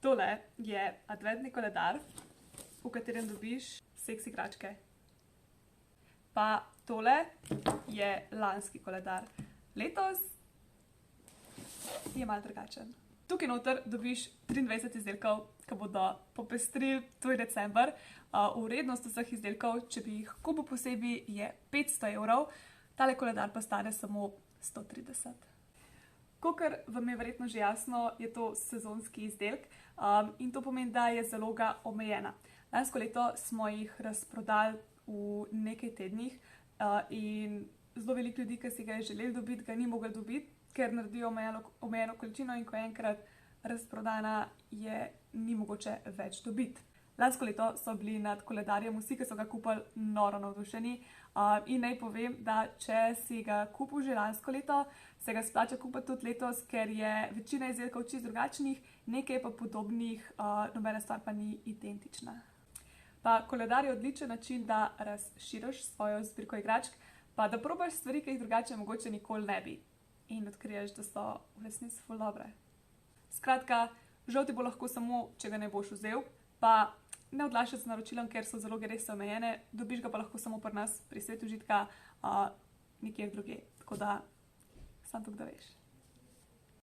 Tole je adventni koledar, v katerem dobiš seks igračke. Pa tole je lanski koledar. Letos je malo drugačen. Tukaj noter dobiš 23 izdelkov, ki bodo popestrili tvoj december. Vrednost vseh izdelkov, če bi jih kupil posebej, je 500 evrov. Tale koledar pa stane samo 130. Kakor vam je verjetno že jasno, je to sezonski izdelek in to pomeni, da je zaloga omejena. Lansko leto smo jih razprodali v nekaj tednih in zelo veliko ljudi, ki si ga je želeli dobiti, ga ni mogli dobiti, ker naredijo omejeno količino in ko je enkrat razprodana, je ni mogoče več dobiti. Lansko leto so bili nad koledarjem vsi, ki so ga kupili, noro navdušeni in naj povem, da če si ga kupil že lansko leto, se ga splača kupiti tudi letos, ker je večina izdelkov čisto drugačnih, nekaj pa podobnih, nobena stvar pa ni identična. Pa koledar je odličen način, da razširiš svojo zbirko igračk, pa da probaš stvari, ki jih drugače mogoče nikoli ne bi in odkriješ, da so v resnici ful dobre. Skratka, žal ti bo lahko samo, če ga ne boš vzel, pa ne odlašaj z naročilom, ker so zaloge res omejene, dobiš ga pa lahko samo pri nas, pri Svetu užitka, nikjer drugje. Tako da, samo tako da veš.